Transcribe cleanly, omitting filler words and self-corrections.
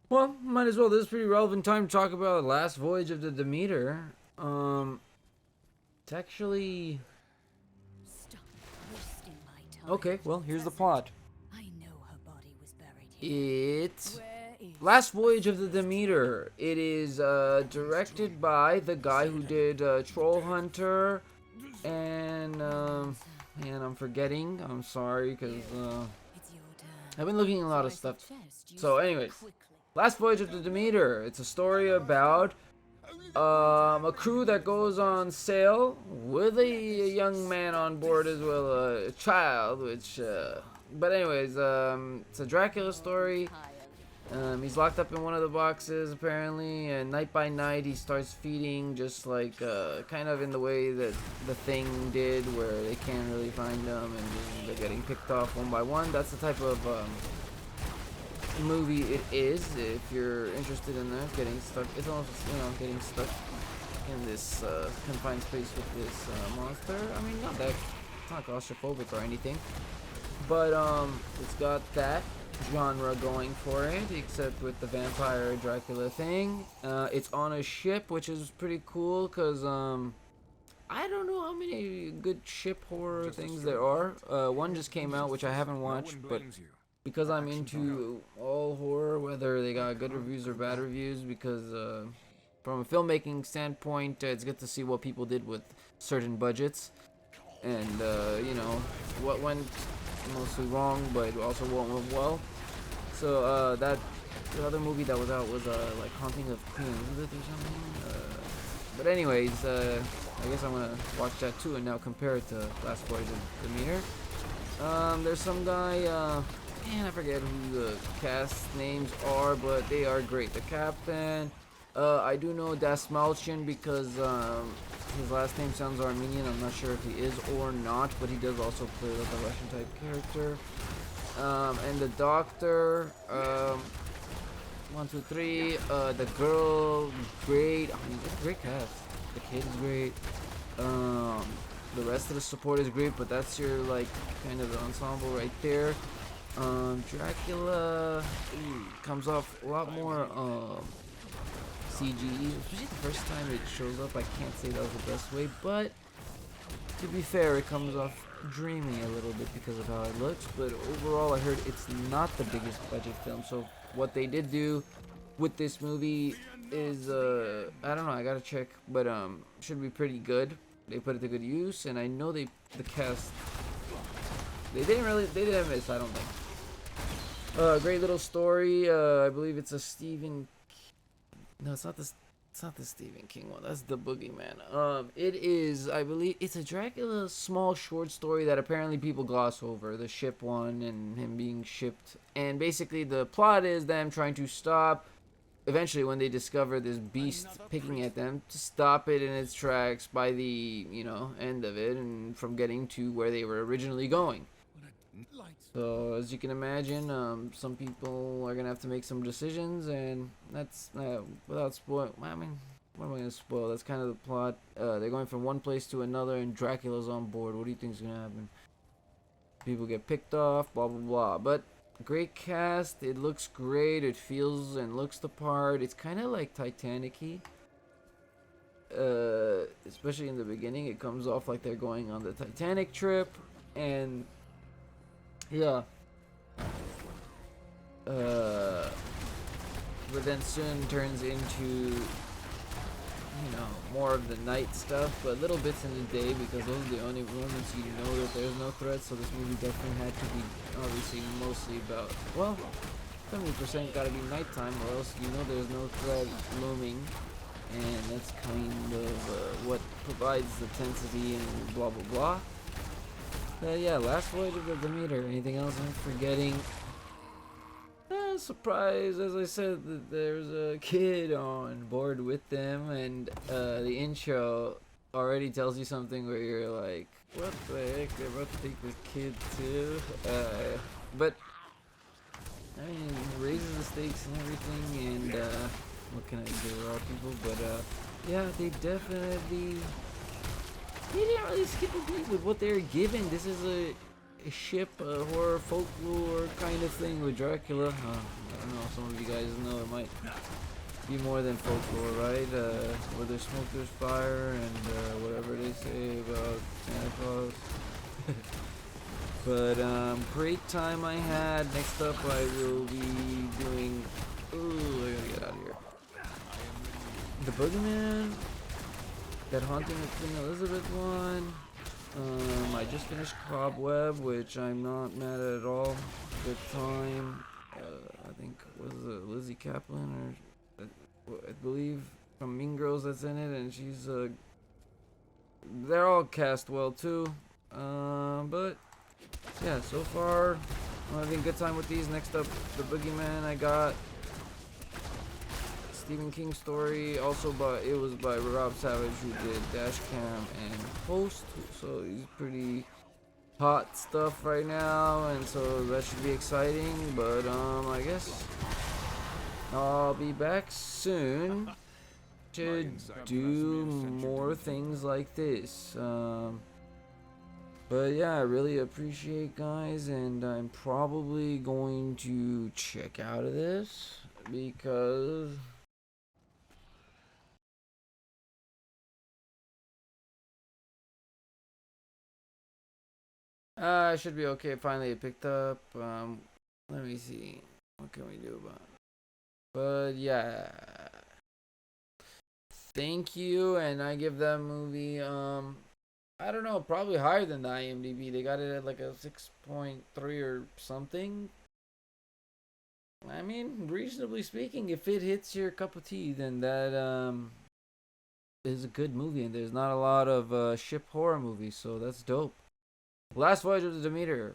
Well, might as well. This is pretty relevant time to talk about Last Voyage of the Demeter. It's actually Stop wasting my time. okay. Well, here's the plot. I know her body was buried here. It's Where is Last the Voyage of the first Demeter. It is directed by the guy who did Troll Hunter and man, I'm forgetting. I'm sorry because It's your turn. I've been looking at a lot So of I stuff. suggest you So, speak anyways, quickly. Last Voyage of the Demeter. It's a story about a crew that goes on sail with a young man on board as well, a child. Which, but anyways, it's a Dracula story. He's locked up in one of the boxes apparently, and night by night he starts feeding, just like kind of in the way that the Thing did, where they can't really find them and just, they're getting picked off one by one. That's the type of movie it is. If you're interested in that, getting stuck, it's almost getting stuck in this confined space with this monster. I mean, not that it's not claustrophobic or anything, but it's got that genre going for it, except with the vampire Dracula thing. It's on a ship, which is pretty cool because I don't know how many good ship horror things there are. One just came out, which I haven't watched, but because I'm into all horror, whether they got good reviews or bad reviews, because from a filmmaking standpoint, it's good to see what people did with certain budgets, and what went mostly wrong, but also what went well. So that the other movie that was out was like Haunting of Queen Elizabeth or something. But anyways, I guess I'm gonna watch that too, and now compare it to Last Voyage of Demeter. There's some guy, man, I forget who the cast names are, but they are great. The captain, I do know Das Malchin because his last name sounds Armenian. I'm not sure if he is or not, but he does also play like a Russian type character. And the doctor, 1, 2, 3. The girl, great. I mean, it's a great cast. The kid is great. The rest of the support is great, but that's your like kind of the ensemble right there. Dracula comes off a lot more CGE, especially the first time it shows up. I can't say that was the best way, but to be fair, it comes off dreamy a little bit because of how it looks. But overall, I heard it's not the biggest budget film. So what they did do with this movie is I don't know, I gotta check, but should be pretty good. They put it to good use, and I know the cast, they didn't miss, I don't think. Great little story. I believe it's a Stephen. No, it's not the Stephen King one. That's the Boogeyman. It is. I believe it's a Dracula small short story that apparently people gloss over. The ship one and him being shipped. And basically, the plot is them trying to stop. Eventually, when they discover this beast picking at them, to stop it in its tracks by the end of it, and from getting to where they were originally going. So as you can imagine, some people are gonna have to make some decisions, and that's without spoil. I mean, what am I gonna spoil? That's kind of the plot. They're going from one place to another, and Dracula's on board. What do you think's gonna happen? People get picked off, blah blah blah. But great cast. It looks great. It feels and looks the part. It's kind of like Titanic-y. Especially in the beginning, it comes off like they're going on the Titanic trip, and yeah. But then soon turns into, more of the night stuff, but little bits in the day, because those are the only moments you know that there's no threat. So this movie definitely had to be, obviously, mostly about, well, 70% gotta be nighttime, or else there's no threat looming. And that's kind of what provides the tensity and blah blah blah. Yeah, Last Voyage of the Demeter. Anything else I'm forgetting? Surprise, as I said, that there's a kid on board with them, and the intro already tells you something where you're like, what the heck, they're about to take this kid too? But, I mean, it raises the stakes and everything, and what can I do, raw people? But yeah, they definitely, they didn't really skip a beat with what they're given. This is ship, a horror folklore kind of thing with Dracula. I don't know, some of you guys know it might be more than folklore, right? Where there's smoke, there's fire, and whatever they say about Santa Claus. But great time I had. Next up, I will be doing. Ooh, I gotta get out of here. The Boogeyman, that Haunting of Queen Elizabeth one. I just finished Cobweb, which I'm not mad at all. Good time. I think was it Lizzie Kaplan or I believe from Mean Girls that's in it, and she's they're all cast well too. But yeah, so far I'm having a good time with these. Next up, The Boogeyman. I got Stephen King story, also it was by Rob Savage, who did Dashcam and Host, so he's pretty hot stuff right now, and so that should be exciting. But I guess I'll be back soon to do more things like this. But yeah, I really appreciate guys, and I'm probably going to check out of this because I should be okay. Finally, it picked up. Let me see. What can we do about it? But yeah. Thank you, and I give that movie, I don't know, probably higher than the IMDb. They got it at like a 6.3 or something. I mean, reasonably speaking, if it hits your cup of tea, then that, is a good movie, and there's not a lot of ship horror movies, so that's dope. Last Voyage of the Demeter.